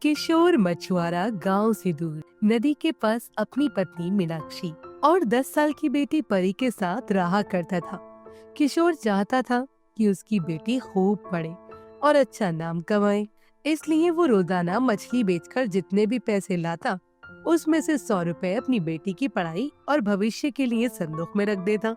किशोर मछुआरा गांव से दूर नदी के पास अपनी पत्नी मीनाक्षी और 10 साल की बेटी परी के साथ रहा करता था। किशोर चाहता था कि उसकी बेटी खूब पढ़े और अच्छा नाम कमाए, इसलिए वो रोजाना मछली बेचकर जितने भी पैसे लाता उसमें से 100 रुपए अपनी बेटी की पढ़ाई और भविष्य के लिए संदूक में रख देता।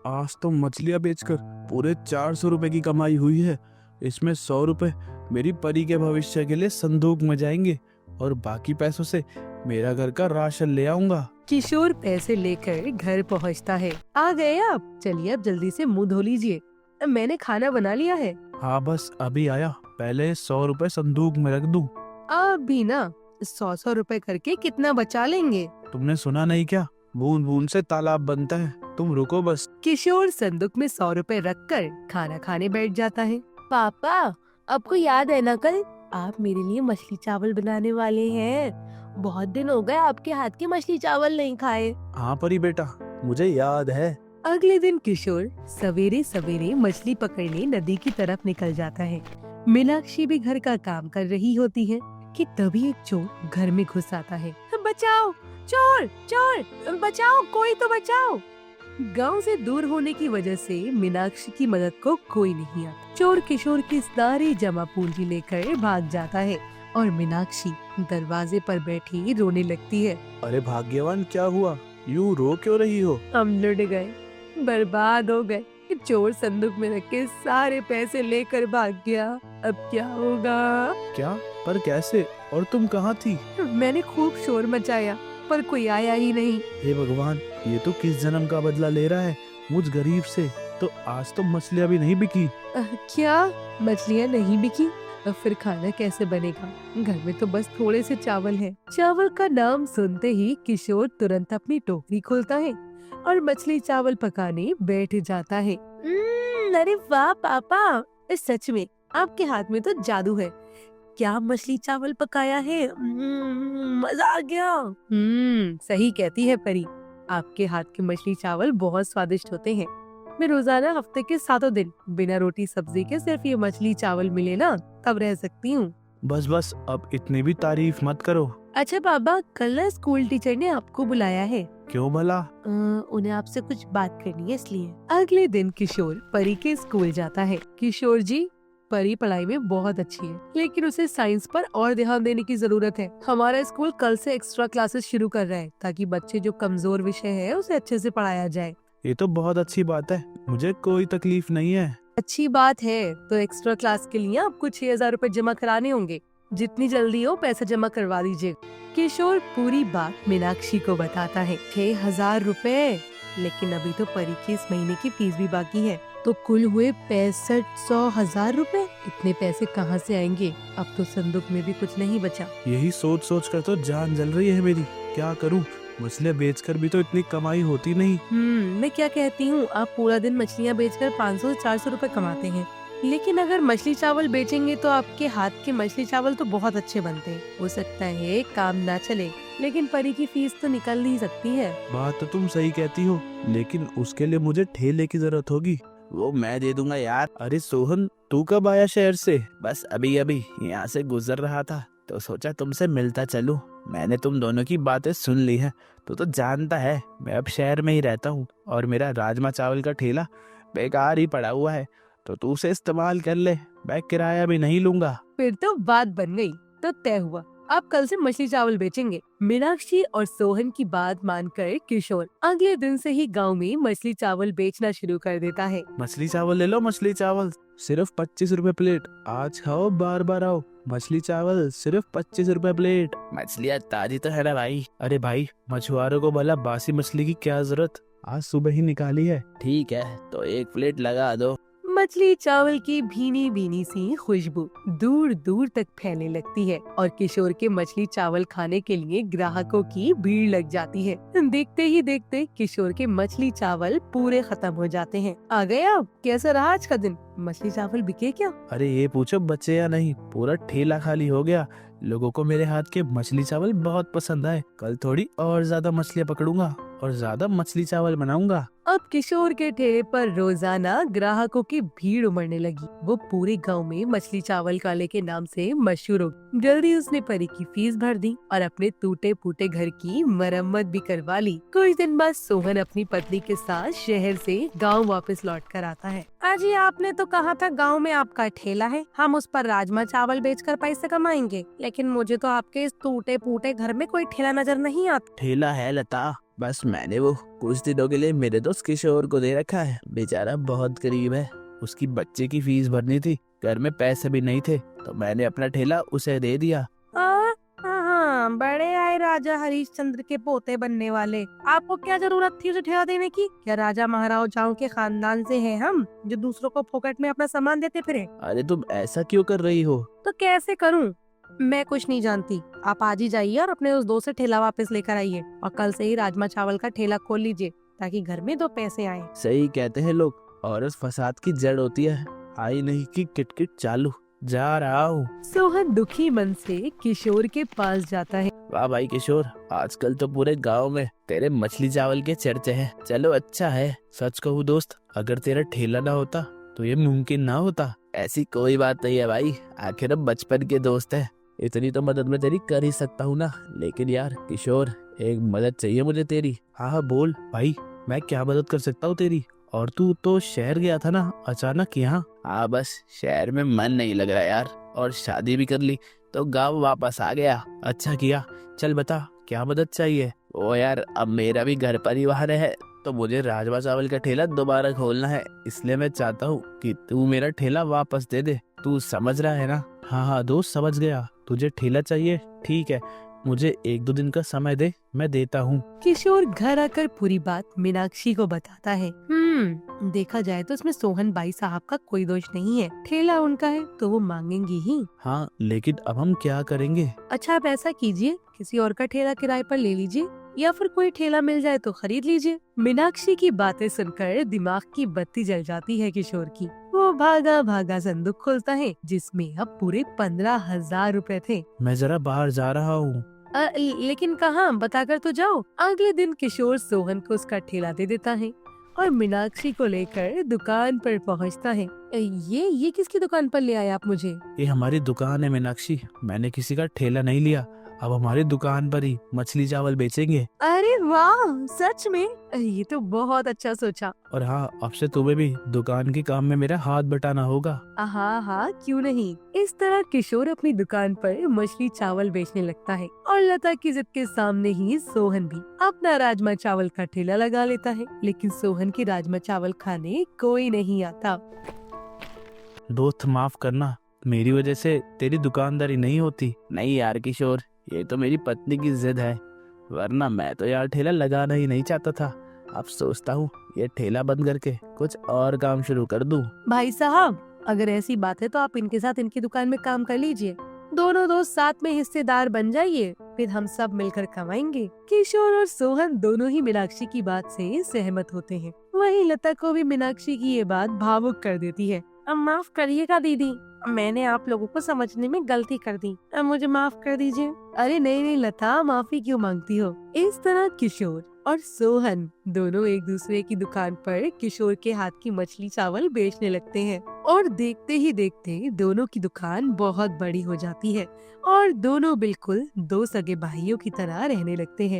आज तो मछलियाँ बेचकर पूरे 400 रुपए की कमाई हुई है। इसमें 100 रुपए मेरी परी के भविष्य के लिए संदूक में जाएंगे और बाकी पैसों से मेरा घर का राशन ले आऊंगा। किशोर पैसे लेकर घर पहुंचता है। आ गए आप? चलिए अब जल्दी से मुंह धो लीजिए, मैंने खाना बना लिया है। हाँ बस अभी आया, पहले 100 रुपए संदूक में रख दूं। आप भी ना 100 रुपए करके कितना बचा लेंगे? तुमने सुना नहीं क्या, बूंद बूंद से तालाब बनता है। तुम रुको बस। किशोर संदूक में 100 रुपए रखकर खाना खाने बैठ जाता है। पापा, आपको याद है ना कल आप मेरे लिए मछली चावल बनाने वाले हैं? बहुत दिन हो गए आपके हाथ के मछली चावल नहीं खाए। हाँ परी बेटा, मुझे याद है। अगले दिन किशोर सवेरे सवेरे मछली पकड़ने नदी की तरफ निकल जाता है। मीनाक्षी भी घर का काम कर रही होती है कि तभी एक चोर घर में घुस आता है। बचाओ, चोर चोर बचाओ, कोई तो बचाओ। गांव से दूर होने की वजह से मीनाक्षी की मदद को कोई नहीं आता। चोर किशोर की सारी जमा पूंजी लेकर भाग जाता है और मीनाक्षी दरवाजे पर बैठी रोने लगती है। अरे भाग्यवान, क्या हुआ? यूं रो क्यों रही हो? हम लुट गए, बर्बाद हो गए। चोर संदूक में रख के सारे पैसे लेकर भाग गया, अब क्या होगा? क्या? पर कैसे? और तुम कहाँ थी? मैंने खूब शोर मचाया पर कोई आया ही नहीं। हे भगवान, ये तो किस जन्म का बदला ले रहा है मुझ गरीब से। तो आज तो मछलियाँ भी नहीं बिकी। क्या मछलियाँ नहीं बिकी? अब फिर खाना कैसे बनेगा? घर में तो बस थोड़े से चावल हैं। चावल का नाम सुनते ही किशोर तुरंत अपनी टोकरी खोलता है और मछली चावल पकाने बैठ जाता है। अरे वाह पापा, सच में आपके हाथ में तो जादू है। क्या मछली चावल पकाया है? मजा आ गया। सही कहती है परी, आपके हाथ के मछली चावल बहुत स्वादिष्ट होते हैं। मैं रोजाना हफ्ते के 7 दिन बिना रोटी सब्जी के सिर्फ ये मछली चावल मिले ना तब रह सकती हूँ। बस बस, अब इतनी भी तारीफ मत करो। अच्छा पापा, कल ना स्कूल टीचर ने आपको बुलाया है। क्यों भला? उन्हें आपसे कुछ बात करनी है इसलिए। अगले दिन किशोर परी के स्कूल जाता है। किशोर जी, परी पढ़ाई में बहुत अच्छी है, लेकिन उसे साइंस पर और ध्यान देने की जरूरत है। हमारा स्कूल कल से एक्स्ट्रा क्लासेस शुरू कर रहा है ताकि बच्चे जो कमजोर विषय है उसे अच्छे से पढ़ाया जाए। ये तो बहुत अच्छी बात है, मुझे कोई तकलीफ नहीं है। अच्छी बात है तो एक्स्ट्रा क्लास के लिए आपको 6,000 रुपए जमा कराने होंगे। जितनी जल्दी हो पैसा जमा करवा दीजिए। किशोर पूरी बात मीनाक्षी को बताता है। 6,000 रुपए? लेकिन अभी तो परी की इस महीने की फीस भी बाकी है, तो कुल हुए 65,100,000 रुपए। इतने पैसे कहाँ से आएंगे? अब तो संदूक में भी कुछ नहीं बचा। यही सोच सोच कर तो जान जल रही है मेरी। क्या करूं? मछलियाँ बेचकर भी तो इतनी कमाई होती नहीं। मैं क्या कहती हूँ, आप पूरा दिन मछलियाँ बेचकर 500 से 400 रुपए कमाते हैं, लेकिन अगर मछली चावल बेचेंगे तो आपके हाथ के मछली चावल तो बहुत अच्छे बनते हैं। हो सकता है काम ना चले, लेकिन परी की फीस तो निकल ही सकती है। बात तो तुम सही कहती हो, लेकिन उसके लिए मुझे ठेले की जरूरत होगी। वो मैं दे दूंगा यार। अरे सोहन, तू कब आया शहर से? बस अभी अभी यहाँ से गुजर रहा था तो सोचा तुमसे मिलता चलूं। मैंने तुम दोनों की बातें सुन ली है। तो जानता है मैं अब शहर में ही रहता हूँ और मेरा राजमा चावल का ठेला बेकार ही पड़ा हुआ है, तो तू उसे इस्तेमाल कर ले। मैं किराया भी नहीं लूंगा। फिर तो बात बन गई, तो तय हुआ, आप कल से मछली चावल बेचेंगे। मीनाक्षी और सोहन की बात मानकर किशोर अगले दिन से ही गांव में मछली चावल बेचना शुरू कर देता है। मछली चावल ले लो, मछली चावल सिर्फ 25 रुपए प्लेट। आज खाओ, बार बार आओ। मछली चावल सिर्फ 25 रुपए प्लेट। मछलियाँ ताजी तो है ना भाई? अरे भाई, मछुआरों को भला बासी मछली की क्या जरूरत, आज सुबह ही निकाली है। ठीक है, तो 1 प्लेट लगा दो। मछली चावल की भीनी भीनी सी खुशबू दूर दूर तक फैलने लगती है और किशोर के मछली चावल खाने के लिए ग्राहकों की भीड़ लग जाती है। देखते ही देखते किशोर के मछली चावल पूरे खत्म हो जाते हैं। आ गए आप? कैसा रहा आज का दिन? मछली चावल बिके क्या? अरे ये पूछो बचे या नहीं, पूरा ठेला खाली हो गया। लोगों को मेरे हाथ के मछली चावल बहुत पसंद आए। कल थोड़ी और ज्यादा मछलियाँ पकड़ूंगा। और ज्यादा मछली चावल बनाऊंगा। अब किशोर के ठेले पर रोजाना ग्राहकों की भीड़ उमड़ने लगी। वो पूरे गांव में मछली चावल काले के नाम से मशहूर हो गई। जल्दी उसने परी की फीस भर दी और अपने टूटे फूटे घर की मरम्मत भी करवा ली। कुछ दिन बाद सोहन अपनी पत्नी के साथ शहर से गांव वापस लौट कर आता है। अजी, आपने तो कहा था गांव में आपका ठेला है, हम उस पर राजमा चावल बेचकर पैसे कमाएंगे, लेकिन मुझे तो आपके इस टूटे फूटे घर में कोई ठेला नजर नहीं आता। ठेला है लता, बस मैंने वो कुछ दिनों के लिए मेरे दोस्त किशोर को दे रखा है। बेचारा बहुत गरीब है, उसकी बच्चे की फीस भरनी थी, घर में पैसे भी नहीं थे, तो मैंने अपना ठेला उसे दे दिया। हाँ, बड़े आए राजा हरिश्चंद्र के पोते बनने वाले। आपको क्या जरूरत थी उसे ठेला देने की? क्या राजा महाराजाओं के खानदान से हैं हम, जो दूसरों को फोकट में अपना सामान देते फिरे? अरे तुम ऐसा क्यों कर रही हो? तो कैसे करूं? मैं कुछ नहीं जानती। आप आज ही जाइए और अपने उस दोस्त से ठेला वापस लेकर आइए, और कल से ही राजमा चावल का ठेला खोल लीजिए, ताकि घर में 2 पैसे आए। सही कहते हैं लोग, औरत फसाद की जड़ होती है। आई नहीं की किटकिट चालू, जा रहा हूँ। सोहन दुखी मन से किशोर के पास जाता है। वाह भाई किशोर, आजकल तो पूरे गांव में तेरे मछली चावल के चर्चे हैं। चलो अच्छा है। सच कहूँ दोस्त, अगर तेरा ठेला ना होता तो ये मुमकिन ना होता। ऐसी कोई बात नहीं है भाई, आखिर हम बचपन के दोस्त हैं। इतनी तो मदद मैं तेरी कर ही सकता हूँ ना। लेकिन यार किशोर, एक मदद चाहिए मुझे तेरी। हाँ बोल भाई, मैं क्या मदद कर सकता हूँ तेरी? और तू तो शहर गया था ना अचानक यहाँ? हाँ बस शहर में मन नहीं लग रहा यार, और शादी भी कर ली तो गांव वापस आ गया। अच्छा किया। चल बता क्या मदद चाहिए? ओ यार, अब मेरा भी घर परिवार है, तो मुझे राजमा चावल का ठेला दोबारा खोलना है। इसलिए मैं चाहता हूँ कि तू मेरा ठेला वापस दे दे। तू समझ रहा है ना? हाँ हाँ दोस्त, समझ गया। तुझे ठेला चाहिए, ठीक है, मुझे 1-2 दिन का समय दे, मैं देता हूँ। किशोर घर आकर पूरी बात मीनाक्षी को बताता है। देखा जाए तो इसमें सोहन बाई साहब का कोई दोष नहीं है। ठेला उनका है तो वो मांगेंगी ही। हाँ, लेकिन अब हम क्या करेंगे? अच्छा, आप ऐसा कीजिए, किसी और का ठेला किराए पर ले लीजिए, या फिर कोई ठेला मिल जाए तो खरीद लीजिए। मीनाक्षी की बातें सुनकर दिमाग की बत्ती जल जाती है किशोर की। वो भागा भागा संदूक खोलता है, जिसमें अब पूरे 15,000 रुपए थे। मैं जरा बाहर जा रहा हूँ। लेकिन कहाँ, बताकर तो जाओ। अगले दिन किशोर सोहन को उसका ठेला दे देता है और मीनाक्षी को लेकर दुकान पर पहुंचता है। ये किसकी दुकान पर ले आए आप मुझे? ये हमारी दुकान है मीनाक्षी, मैंने किसी का ठेला नहीं लिया। अब हमारी दुकान पर ही मछली चावल बेचेंगे। अरे वाह, सच में? ये तो बहुत अच्छा सोचा। और हाँ, अब से तुम्हें भी दुकान के काम में मेरा हाथ बटाना होगा। हाँ हाँ, क्यों नहीं। इस तरह किशोर अपनी दुकान पर मछली चावल बेचने लगता है, और लता की जिद के सामने ही सोहन भी अपना राजमा चावल का ठेला लगा लेता है। लेकिन सोहन की राजमा चावल खाने कोई नहीं आता। दोस्त माफ करना, मेरी वजह से तेरी दुकानदारी नहीं होती। नहीं यार किशोर, ये तो मेरी पत्नी की जिद है, वरना मैं तो यार ठेला लगाना ही नहीं चाहता था। अब सोचता हूँ ये ठेला बंद करके कुछ और काम शुरू कर दूं। भाई साहब, अगर ऐसी बात है तो आप इनके साथ इनकी दुकान में काम कर लीजिए। दोनों दोस्त साथ में हिस्सेदार बन जाइए, फिर हम सब मिलकर कमाएंगे। किशोर और सोहन दोनों ही मीनाक्षी की बात से सहमत होते हैं। वहीं लता को भी मीनाक्षी की ये बात भावुक कर देती है। अब माफ करिएगा दीदी, मैंने आप लोगों को समझने में गलती कर दी, अब मुझे माफ कर दीजिए। अरे नहीं नहीं लता, माफी क्यों मांगती हो? इस तरह किशोर और सोहन दोनों एक दूसरे की दुकान पर किशोर के हाथ की मछली चावल बेचने लगते हैं, और देखते ही देखते दोनों की दुकान बहुत बड़ी हो जाती है और दोनों बिल्कुल 2 सगे भाइयों की तरह रहने लगते हैं।